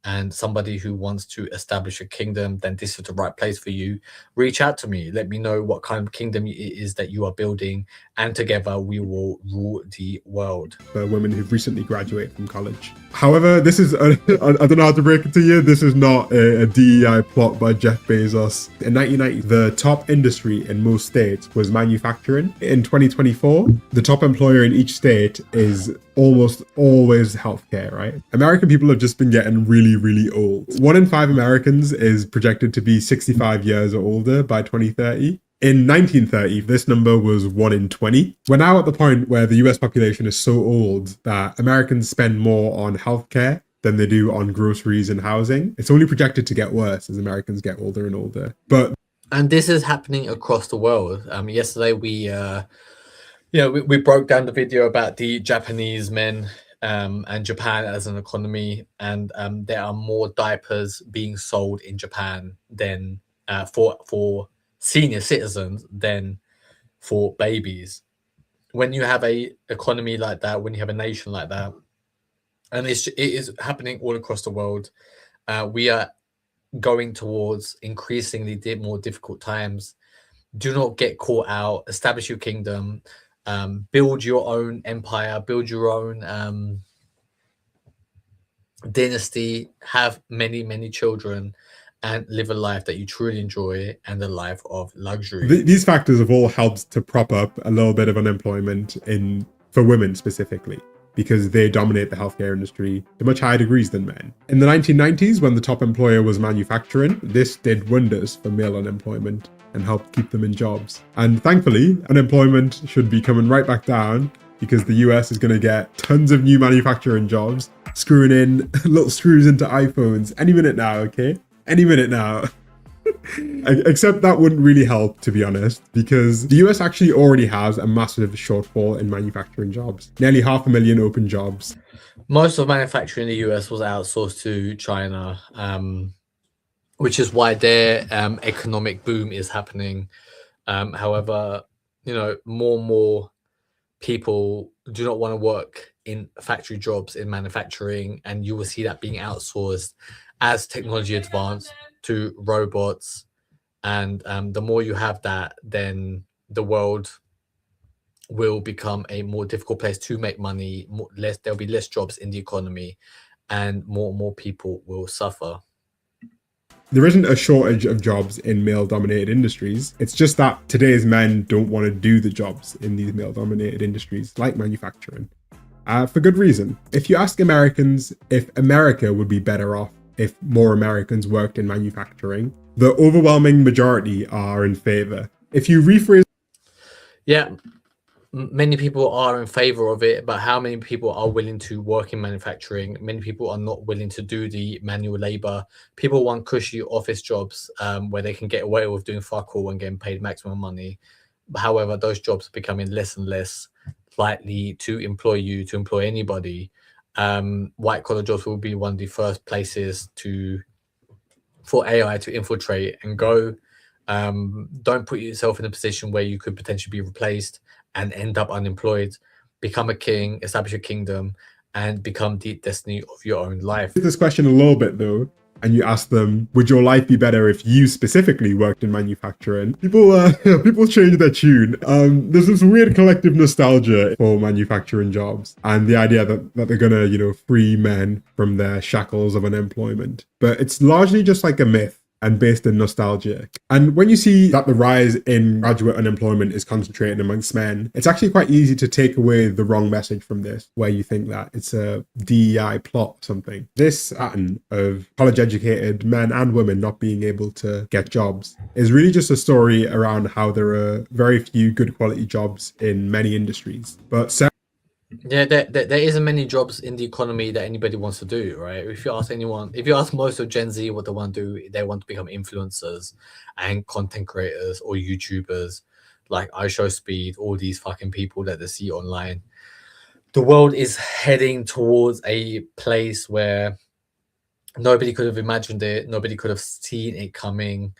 and somebody who wants to establish a kingdom, then this is the right place for you. Reach out to me. Let me know what kind of kingdom it is that you are building, and together we will rule the world. For women who've recently graduated from college. However, this is, I don't know how to break it to you, this is not a DEI plot by Jeff Bezos. In 1990, the top industry in most states was manufacturing. In 2024, the top employer in each state is almost always healthcare, right? American people have just been getting really, really old. 1 in 5 Americans is projected to be 65 years or older by 2030. In 1930, this number was 1 in 20. We're now at the point where the US population is so old that Americans spend more on healthcare than they do on groceries and housing. It's only projected to get worse as Americans get older and older. And this is happening across the world. Yesterday we broke down the video about the Japanese men and Japan as an economy, and there are more diapers being sold in Japan than for senior citizens than for babies. When you have a economy like that, when you have a nation like that, and it is happening all across the world, we are going towards increasingly more difficult times. Do not get caught out. Establish your kingdom. Build your own empire. Build your own dynasty. Have many, many children, and live a life that you truly enjoy, and a life of luxury. These factors have all helped to prop up a little bit of unemployment for women specifically, because they dominate the healthcare industry to much higher degrees than men. In the 1990s, when the top employer was manufacturing, this did wonders for male unemployment and helped keep them in jobs. And thankfully, unemployment should be coming right back down, because the US is going to get tons of new manufacturing jobs, screwing in little screws into iPhones any minute now, okay? Any minute now. Except that wouldn't really help, to be honest, because the US actually already has a massive shortfall in manufacturing jobs. Nearly 500,000 open jobs. Most of manufacturing in the US was outsourced to China, which is why their economic boom is happening. However, more and more people do not want to work in factory jobs in manufacturing, and you will see that being outsourced as technology advances to robots. And the more you have that, then the world will become a more difficult place to make money. There'll be less jobs in the economy, and more people will suffer. There isn't a shortage of jobs in male-dominated industries. It's just that today's men don't want to do the jobs in these male-dominated industries, like manufacturing, for good reason. If you ask Americans if America would be better off if more Americans worked in manufacturing, the overwhelming majority are in favor. If you rephrase... Yeah, many people are in favor of it, but how many people are willing to work in manufacturing? Many people are not willing to do the manual labor. People want cushy office jobs where they can get away with doing fuck all and getting paid maximum money. However, those jobs are becoming less and less likely to employ anybody. White collar jobs will be one of the first places for AI to infiltrate and go. Don't put yourself in a position where you could potentially be replaced and end up unemployed. Become a king, establish a kingdom, and become the destiny of your own life. This question a little bit though, and you ask them, would your life be better if you specifically worked in manufacturing? People change their tune. There's this weird collective nostalgia for manufacturing jobs and the idea that they're gonna, free men from their shackles of unemployment. But it's largely just like a myth and based in nostalgia. And when you see that the rise in graduate unemployment is concentrated amongst men, it's actually quite easy to take away the wrong message from this, where you think that it's a DEI plot or something. This pattern of college-educated men and women not being able to get jobs is really just a story around how there are very few good quality jobs in many industries. But Yeah, there isn't many jobs in the economy that anybody wants to do, right? If you ask anyone, if you ask most of Gen Z what they want to do, they want to become influencers and content creators or YouTubers, like I Show Speed, all these fucking people that they see online. The world is heading towards a place where nobody could have imagined it, nobody could have seen it coming.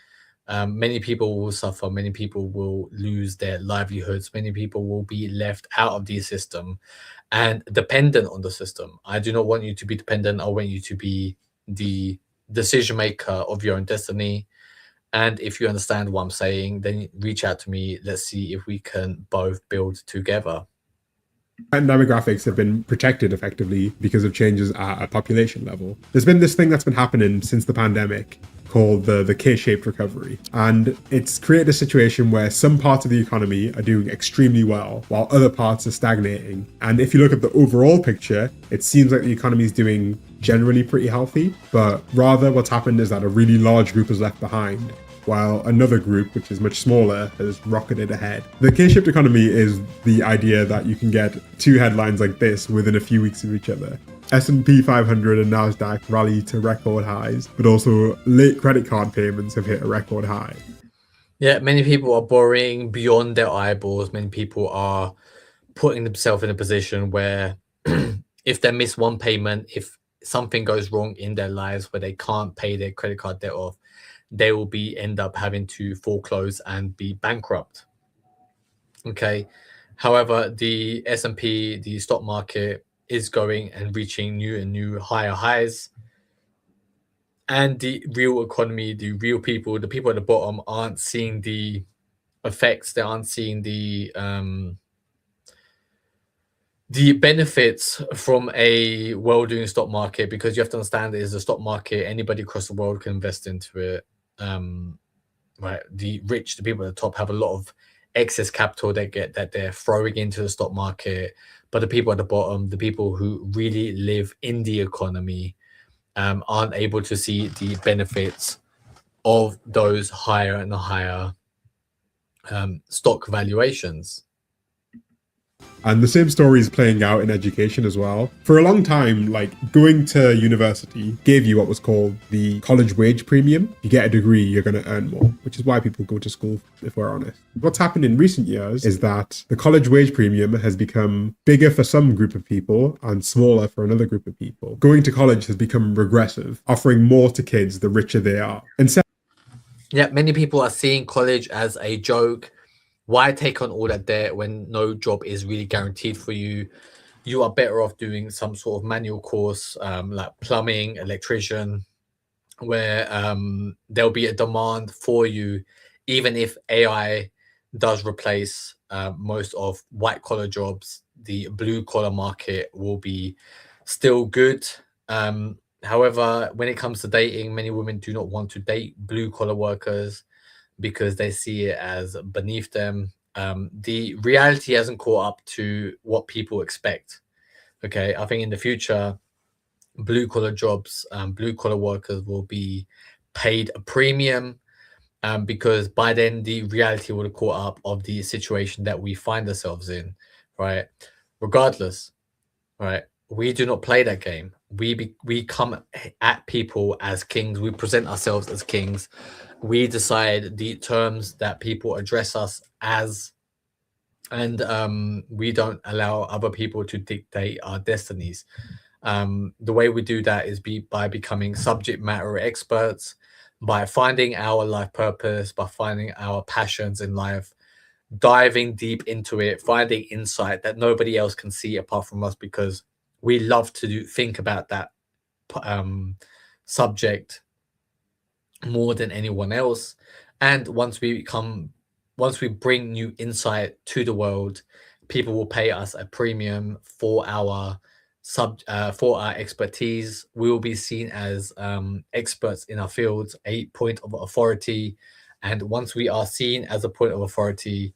Many people will suffer, many people will lose their livelihoods, many people will be left out of the system and dependent on the system. I do not want you to be dependent. I want you to be the decision maker of your own destiny. And if you understand what I'm saying, then reach out to me. Let's see if we can both build together. And demographics have been protected effectively because of changes at a population level. There's been this thing that's been happening since the pandemic called the K-shaped recovery. And it's created a situation where some parts of the economy are doing extremely well, while other parts are stagnating. And if you look at the overall picture, it seems like the economy is doing generally pretty healthy, but rather what's happened is that a really large group is left behind, while another group, which is much smaller, has rocketed ahead. The K-shaped economy is the idea that you can get two headlines like this within a few weeks of each other. S&P 500 and NASDAQ rally to record highs, but also late credit card payments have hit a record high. Yeah, many people are borrowing beyond their eyeballs. Many people are putting themselves in a position where if they miss one payment, if something goes wrong in their lives where they can't pay their credit card debt off, they will end up having to foreclose and be bankrupt. Okay. However, the S&P, the stock market, is going and reaching new higher highs. And the real economy, the real people, the people at the bottom aren't seeing the effects. They aren't seeing the benefits from a well-doing stock market, because you have to understand it is a stock market. Anybody across the world can invest into it. Right, the rich, the people at the top, have a lot of excess capital that they're throwing into the stock market, but the people at the bottom, the people who really live in the economy, aren't able to see the benefits of those higher and higher stock valuations. And the same story is playing out in education as well. For a long time, like going to university gave you what was called the college wage premium. You get a degree, you're going to earn more, which is why people go to school, if we're honest. What's happened in recent years is that the college wage premium has become bigger for some group of people and smaller for another group of people. Going to college has become regressive, offering more to kids the richer they are. Yeah, many people are seeing college as a joke. Why take on all that debt when no job is really guaranteed for you? You are better off doing some sort of manual course, like plumbing, electrician, where there'll be a demand for you, even if AI does replace most of white collar jobs. The blue collar market will be still good. However, when it comes to dating, many women do not want to date blue collar workers because they see it as beneath them. The reality hasn't caught up to what people expect. Okay, I think in the future, blue collar jobs, blue collar workers will be paid a premium, because by then the reality would have caught up of the situation that we find ourselves in, right? Regardless, right? We do not play that game. We come at people as kings. We present ourselves as kings. We decide the terms that people address us as, and we don't allow other people to dictate our destinies. The way we do that is by becoming subject matter experts, by finding our life purpose, by finding our passions in life, diving deep into it, finding insight that nobody else can see apart from us, because we love to think about that subject more than anyone else. And once we bring new insight to the world, people will pay us a premium for our expertise. We will be seen as experts in our fields, a point of authority. And once we are seen as a point of authority,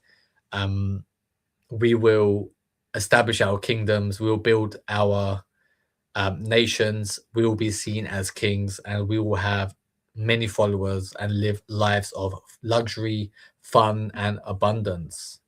we will establish our kingdoms, we will build our nations, we will be seen as kings, and we will have many followers and live lives of luxury, fun, and abundance.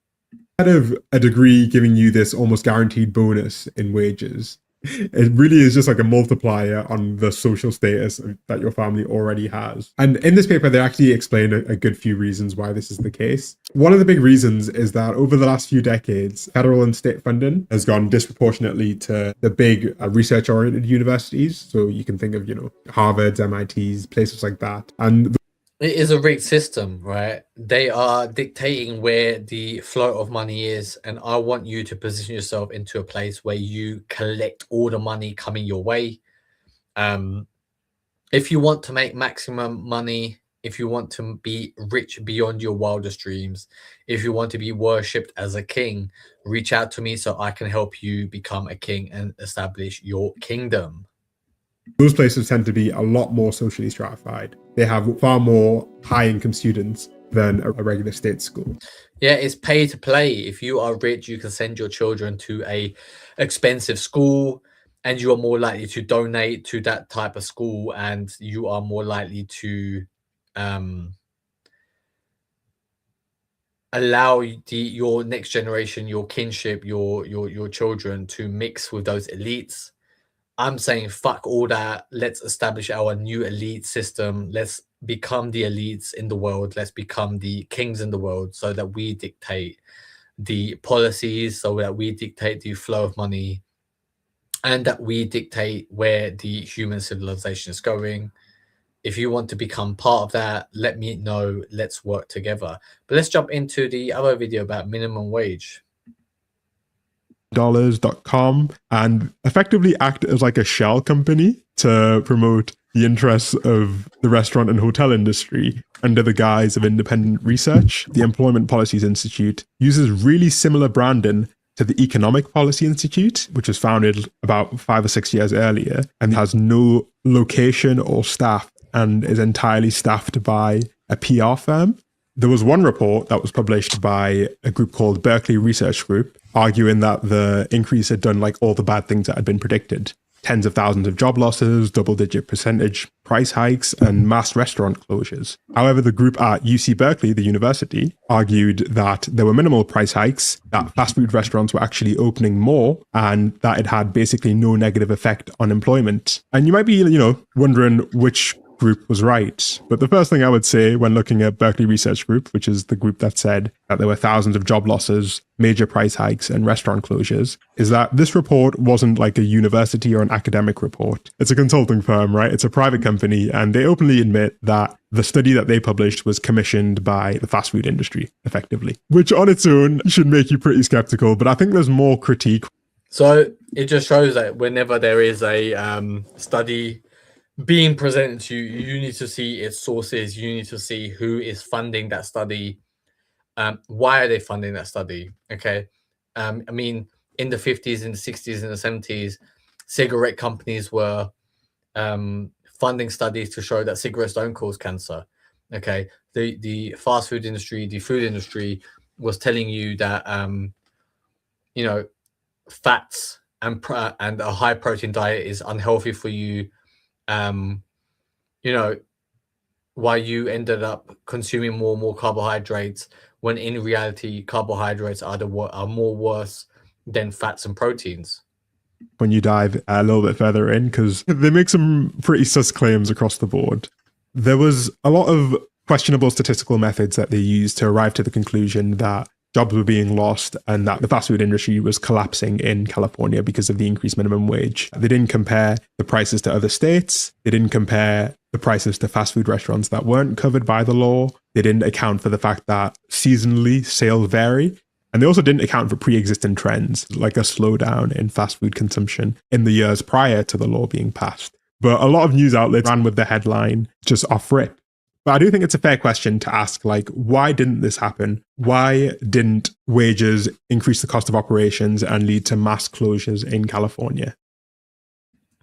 Instead of a degree giving you this almost guaranteed bonus in wages, it really is just like a multiplier on the social status that your family already has. And in this paper, they actually explain a good few reasons why this is the case. One of the big reasons is that over the last few decades, federal and state funding has gone disproportionately to the big research-oriented universities. So you can think of, Harvard's, MIT's, places like that. And it is a rigged system, right? They are dictating where the flow of money is, and I want you to position yourself into a place where you collect all the money coming your way. If you want to make maximum money, if you want to be rich beyond your wildest dreams, if you want to be worshipped as a king, reach out to me so I can help you become a king and establish your kingdom. Those places tend to be a lot more socially stratified. They have far more high-income students than a regular state school. Yeah, it's pay to play. If you are rich, you can send your children to a expensive school, and you are more likely to donate to that type of school, and you are more likely to allow your next generation, your kinship, your children to mix with those elites. I'm saying fuck all that. Let's establish our new elite system. Let's become the elites in the world. Let's become the kings in the world, so that we dictate the policies, so that we dictate the flow of money, and that we dictate where the human civilization is going. If you want to become part of that, let me know. Let's work together. But let's jump into the other video about minimum wage. dollars.com and effectively act as like a shell company to promote the interests of the restaurant and hotel industry under the guise of independent research. The Employment Policies Institute uses really similar branding to the Economic Policy Institute, which was founded about 5 or 6 years earlier and has no location or staff and is entirely staffed by a PR firm. There was one report that was published by a group called Berkeley Research Group, arguing that the increase had done like all the bad things that had been predicted. Tens of thousands of job losses, double-digit percentage price hikes, and mass restaurant closures. However, the group at UC Berkeley, the university, argued that there were minimal price hikes, that fast food restaurants were actually opening more, and that it had basically no negative effect on employment. And you might be, wondering which group was right. But the first thing I would say when looking at Berkeley Research Group, which is the group that said that there were thousands of job losses, major price hikes, and restaurant closures, is that this report wasn't like a university or an academic report. It's a consulting firm, right? It's a private company, and they openly admit that the study that they published was commissioned by the fast food industry, effectively, which on its own should make you pretty skeptical. But I think there's more critique. So it just shows that whenever there is a study being presented to you, you need to see its sources. You need to see who is funding that study. Why are they funding that study? Okay. I mean, in the 50s, in the 60s, in the 70s, cigarette companies were funding studies to show that cigarettes don't cause cancer. Okay. The fast food industry, the food industry was telling you that, fats and a high protein diet is unhealthy for you. Why you ended up consuming more and more carbohydrates, when in reality carbohydrates are more worse than fats and proteins. When you dive a little bit further in, because they make some pretty sus claims across the board. There was a lot of questionable statistical methods that they used to arrive to the conclusion that jobs were being lost and that the fast food industry was collapsing in California because of the increased minimum wage. They didn't compare the prices to other states. They didn't compare the prices to fast food restaurants that weren't covered by the law. They didn't account for the fact that seasonally sales vary. And they also didn't account for pre-existing trends, like a slowdown in fast food consumption in the years prior to the law being passed. But a lot of news outlets ran with the headline just off rip. But I do think it's a fair question to ask, why didn't this happen? Why didn't wages increase the cost of operations and lead to mass closures in California?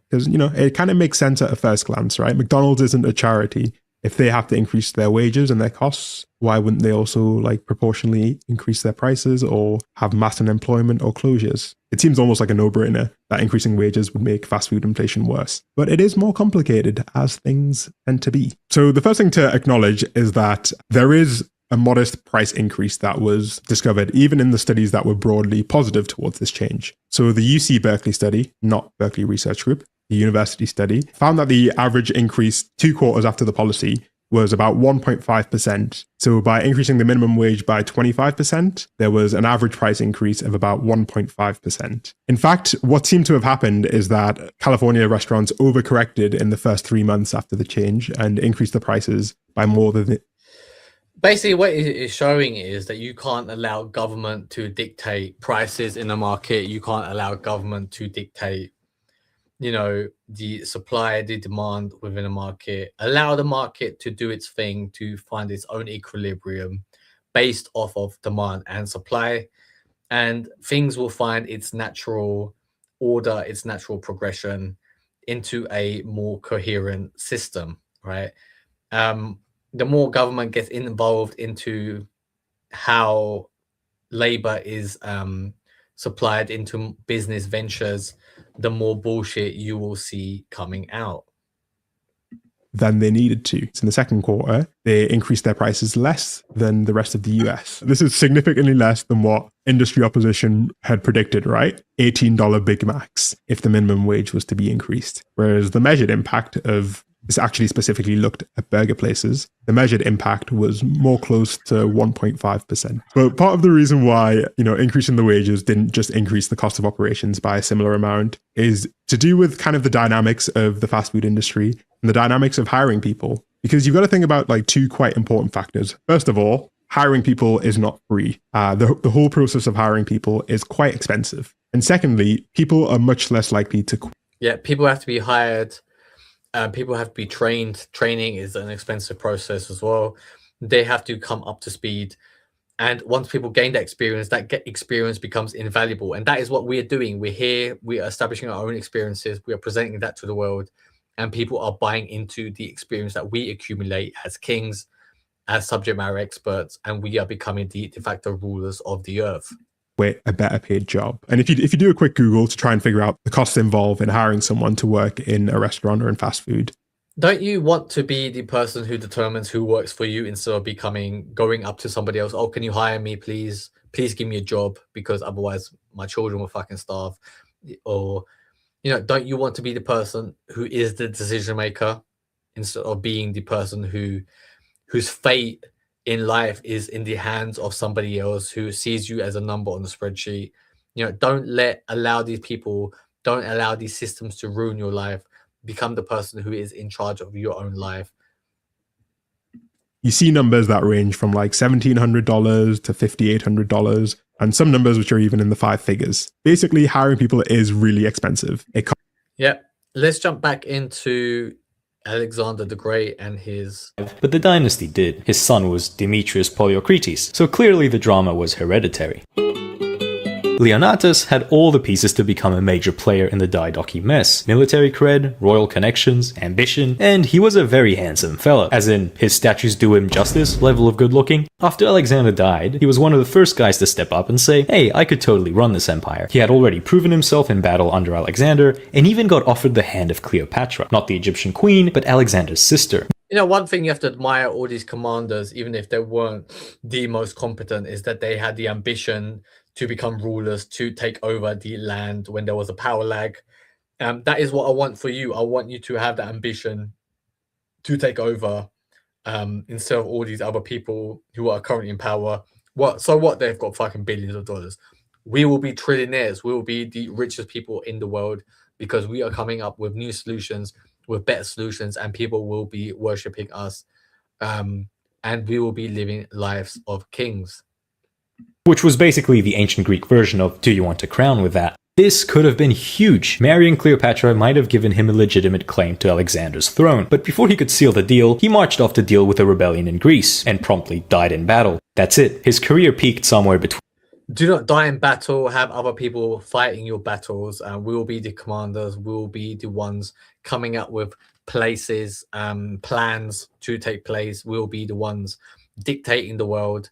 Because, it kind of makes sense at a first glance, right? McDonald's isn't a charity. If they have to increase their wages and their costs, why wouldn't they also proportionally increase their prices or have mass unemployment or closures? It seems almost like a no-brainer that increasing wages would make fast food inflation worse. But it is more complicated, as things tend to be. So the first thing to acknowledge is that there is a modest price increase that was discovered even in the studies that were broadly positive towards this change. So the UC Berkeley study, not Berkeley Research Group, the university study, found that the average increase 2 quarters after the policy was about 1.5%. So by increasing the minimum wage by 25%, there was an average price increase of about 1.5%. In fact, what seemed to have happened is that California restaurants overcorrected in the first 3 months after the change and increased the prices by more than... Basically, what it is showing is that you can't allow government to dictate prices in the market. You can't allow government to dictate the supply, the demand within a market. Allow the market to do its thing, to find its own equilibrium based off of demand and supply, and things will find its natural order, its natural progression into a more coherent system, right? The more government gets involved into how labor is supplied into business ventures, the more bullshit you will see coming out. Than they needed to. So in the second quarter, they increased their prices less than the rest of the US. This is significantly less than what industry opposition had predicted, right? $18 Big Macs if the minimum wage was to be increased. Whereas the measured impact of this actually specifically looked at burger places. The measured impact was more close to 1.5%. But part of the reason why, increasing the wages didn't just increase the cost of operations by a similar amount is to do with kind of the dynamics of the fast food industry and the dynamics of hiring people. Because you've got to think about like 2 quite important factors. First of all, hiring people is not free. The whole process of hiring people is quite expensive. And secondly, people are much less likely to quit. Yeah, people have to be hired. People have to be trained. Training is an expensive process as well. They have to come up to speed. And once people gain that experience becomes invaluable. And that is what we are doing. We're here. We are establishing our own experiences. We are presenting that to the world. And people are buying into the experience that we accumulate as kings, as subject matter experts. And we are becoming the de facto rulers of the earth. With a better paid job. And if you do a quick Google to try and figure out the costs involved in hiring someone to work in a restaurant or in fast food. Don't you want to be the person who determines who works for you instead of going up to somebody else? Oh, can you hire me, please? Please give me a job because otherwise my children will fucking starve. Or, don't you want to be the person who is the decision maker instead of being the person whose fate in life is in the hands of somebody else who sees you as a number on the spreadsheet? Don't allow these systems to ruin your life. Become the person who is in charge of your own life. You see numbers that range from like $1,700 to $5,800, and some numbers which are even in the 5 figures. Basically, hiring people is really expensive. Yeah. Let's jump back into Alexander the Great and his... But the dynasty did. His son was Demetrius Poliorcetes, so clearly the drama was hereditary. Leonatus had all the pieces to become a major player in the Diadochi mess. Military cred, royal connections, ambition, and he was a very handsome fella, as in, his statues do him justice level of good looking. After Alexander died, he was one of the first guys to step up and say, hey, I could totally run this empire. He had already proven himself in battle under Alexander, and even got offered the hand of Cleopatra, not the Egyptian queen, but Alexander's sister. One thing you have to admire all these commanders, even if they weren't the most competent, is that they had the ambition to become rulers, to take over the land when there was a power lag. That is what I want for you. I want you to have that ambition to take over instead of all these other people who are currently in power. So what? They've got fucking billions of dollars. We will be trillionaires. We will be the richest people in the world because we are coming up with new solutions, with better solutions, and people will be worshipping us. And we will be living lives of kings. Which was basically the ancient Greek version of, do you want a crown with that? This could have been huge. Marrying Cleopatra might have given him a legitimate claim to Alexander's throne, but before he could seal the deal, he marched off to deal with a rebellion in Greece, and promptly died in battle. That's it. His career peaked somewhere between... Do not die in battle, have other people fighting your battles, and we will be the commanders, we will be the ones coming up with places, plans to take place, we'll be the ones dictating the world.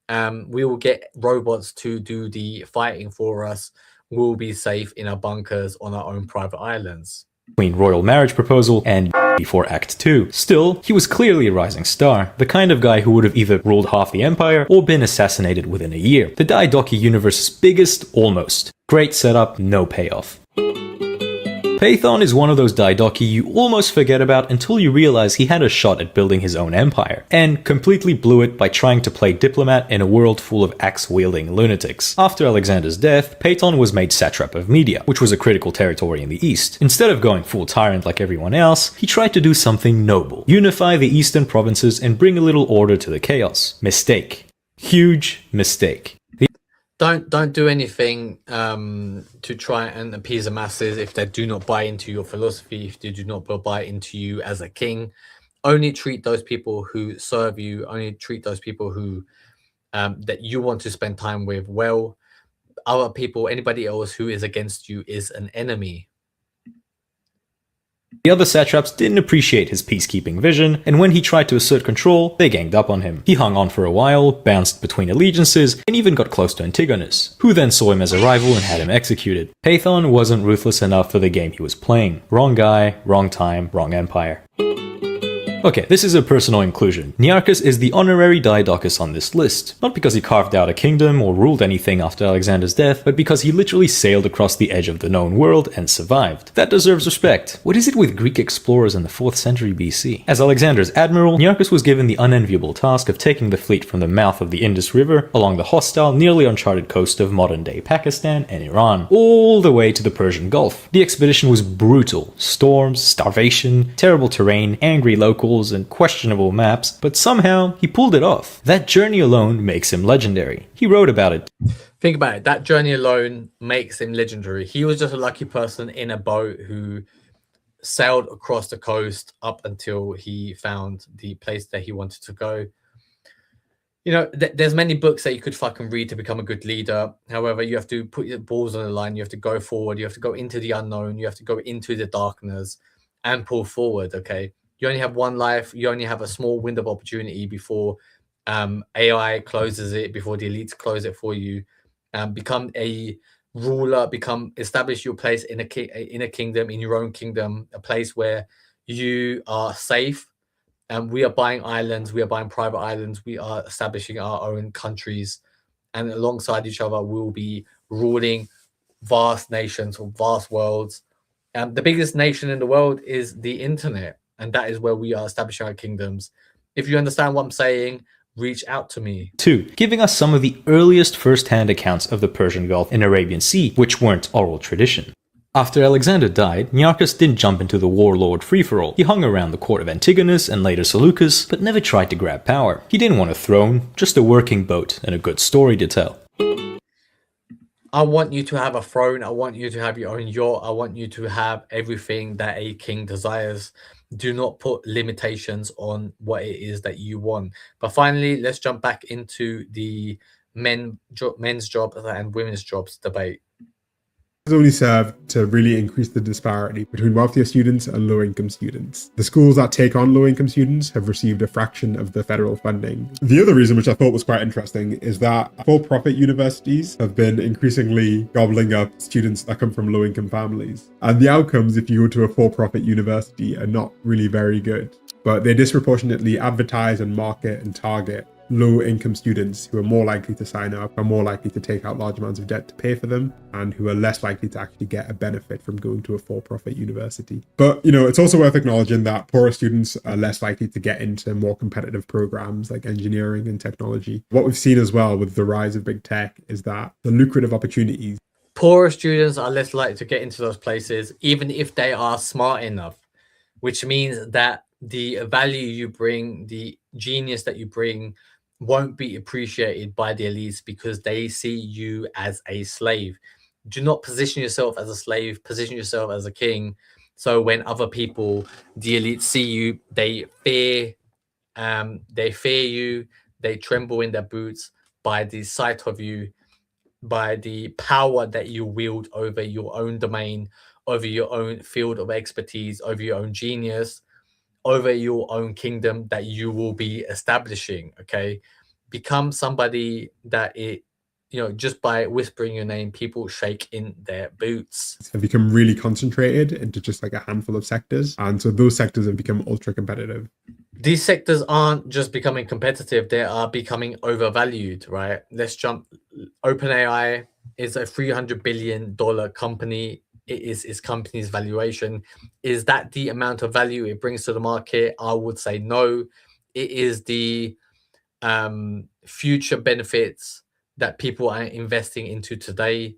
We will get robots to do the fighting for us. We'll be safe in our bunkers on our own private islands. between royal marriage proposal and before Act 2. Still, he was clearly a rising star, the kind of guy who would have either ruled half the empire or been assassinated within a year. The Daidoki universe's biggest, almost. Great setup, no payoff. Phaethon is one of those Daidoki you almost forget about until you realize he had a shot at building his own empire, and completely blew it by trying to play diplomat in a world full of axe-wielding lunatics. After Alexander's death, Phaethon was made satrap of Media, which was a critical territory in the east. Instead of going full tyrant like everyone else, he tried to do something noble. Unify the eastern provinces and bring a little order to the chaos. Mistake. Huge mistake. Don't do anything to try and appease the masses if they do not buy into your philosophy, if they do not buy into you as a king. Only treat those people who serve you, only treat those people who that you want to spend time with well. Other people, anybody else who is against you is an enemy. The other satraps didn't appreciate his peacekeeping vision, and when he tried to assert control, they ganged up on him. He hung on for a while, bounced between allegiances, and even got close to Antigonus, who then saw him as a rival and had him executed. Phaethon wasn't ruthless enough for the game he was playing. Wrong guy, wrong time, wrong empire. Okay, this is a personal inclusion. Nearchus is the honorary Diadochus on this list, not because he carved out a kingdom or ruled anything after Alexander's death, but because he literally sailed across the edge of the known world and survived. That deserves respect. What is it with Greek explorers in the 4th century BC? As Alexander's admiral, Nearchus was given the unenviable task of taking the fleet from the mouth of the Indus River along the hostile, nearly uncharted coast of modern-day Pakistan and Iran, all the way to the Persian Gulf. The expedition was brutal. Storms, starvation, terrible terrain, angry locals, and questionable maps, but somehow he pulled it off. That journey alone makes him legendary. He wrote about it. Think about it. That journey alone makes him legendary. He was just a lucky person in a boat who sailed across the coast up until he found the place that he wanted to go. You know, there's many books that you could fucking read to become a good leader. However, you have to put your balls on the line. You have to go forward. You have to go into the unknown. You have to go into the darkness and pull forward, okay? You only have one life. You only have a small window of opportunity before AI closes it, before the elites close it for you. Become a ruler, establish your place in a kingdom, in your own kingdom, a place where you are safe. We are buying islands. We are buying private islands. We are establishing our own countries. And alongside each other, we'll be ruling vast nations or vast worlds. The biggest nation in the world is the internet. And that is where we are establishing our kingdoms. If you understand what I'm saying, reach out to me. 2. Giving us some of the earliest first-hand accounts of the Persian Gulf and Arabian Sea, which weren't oral tradition. After Alexander died, Nearchus didn't jump into the warlord free-for-all. He hung around the court of Antigonus and later Seleucus, but never tried to grab power. He didn't want a throne, just a working boat and a good story to tell. I want you to have a throne. I want you to have your own yacht. I want you to have everything that a king desires. Do not put limitations on what it is that you want. But finally, let's jump back into the men's jobs and women's jobs debate. Has only served to really increase the disparity between wealthier students and low-income students. The schools that take on low-income students have received a fraction of the federal funding. The other reason, which I thought was quite interesting, is that for-profit universities have been increasingly gobbling up students that come from low-income families. And the outcomes, if you go to a for-profit university, are not really very good. But they disproportionately advertise and market and target low-income students who are more likely to sign up, are more likely to take out large amounts of debt to pay for them, and who are less likely to actually get a benefit from going to a for-profit university. But, you know, it's also worth acknowledging that poorer students are less likely to get into more competitive programs like engineering and technology. What we've seen as well with the rise of big tech is that the lucrative opportunities. Poorer students are less likely to get into those places, even if they are smart enough, which means that the value you bring, the genius that you bring, won't be appreciated by the elites because they see you as a slave. Do not position yourself as a slave, position yourself as a king. So when other people, the elites, see you, they fear you, they tremble in their boots by the sight of you, by the power that you wield over your own domain, over your own field of expertise, over your own genius, over your own kingdom that you will be establishing. Okay, become somebody that just by whispering your name, people shake in their boots. Have become really concentrated into just like a handful of sectors. And so those sectors have become ultra competitive. These sectors aren't just becoming competitive, they are becoming overvalued, right? Let's jump. OpenAI is a $300 billion company. It is its company's valuation. Is that the amount of value it brings to the market? I would say no. It is the future benefits that people are investing into today.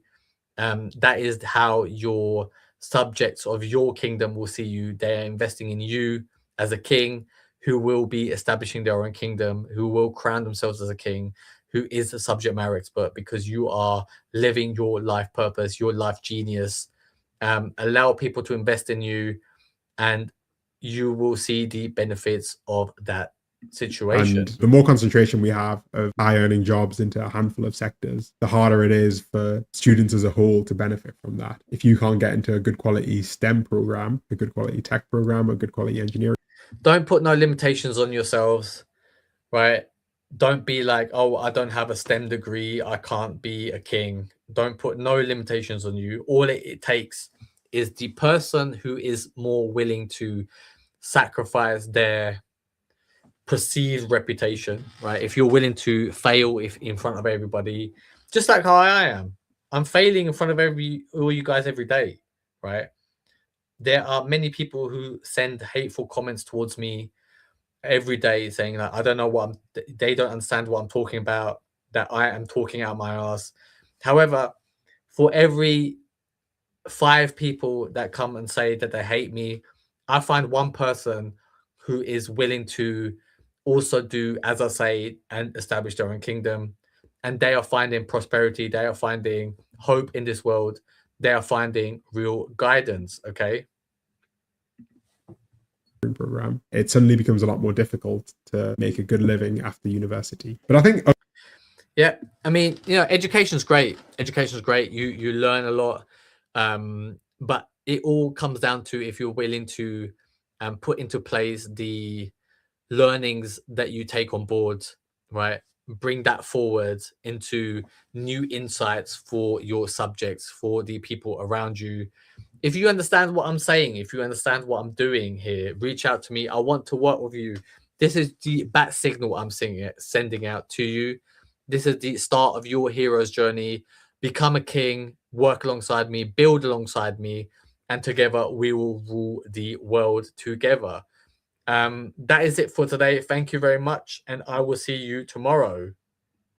That is how your subjects of your kingdom will see you. They are investing in you as a king who will be establishing their own kingdom, who will crown themselves as a king, who is a subject matter expert, because you are living your life purpose, your life genius. Allow people to invest in you, and you will see the benefits of that situation. And the more concentration we have of high earning jobs into a handful of sectors, the harder it is for students as a whole to benefit from that. If you can't get into a good quality STEM program, a good quality tech program, a good quality engineering. Don't put no limitations on yourselves, right? Don't be like, oh, I don't have a STEM degree, I can't be a king. Don't put no limitations on you. All it takes is the person who is more willing to sacrifice their perceived reputation, right? If you're willing to fail if in front of everybody, just like how I am. I'm failing in front of all you guys every day, right? There are many people who send hateful comments towards me every day saying that I don't know what they don't understand what I'm talking about, that I am talking out my ass. However, for every 5 people that come and say that they hate me, I find one person who is willing to also do as I say and establish their own kingdom, and they are finding prosperity, they are finding hope in this world, they are finding real guidance. Okay, program, it suddenly becomes a lot more difficult to make a good living after university. But I think yeah, I mean, education's great. Education's great. You learn a lot, but it all comes down to if you're willing to put into place the learnings that you take on board, right? Bring that forward into new insights for your subjects, for the people around you. If you understand what I'm saying, if you understand what I'm doing here, reach out to me. I want to work with you. This is the bat signal I'm sending out to you. This is the start of your hero's journey. Become a king, work alongside me, build alongside me, and together we will rule the world together. That is it for today. Thank you very much, and I will see you tomorrow.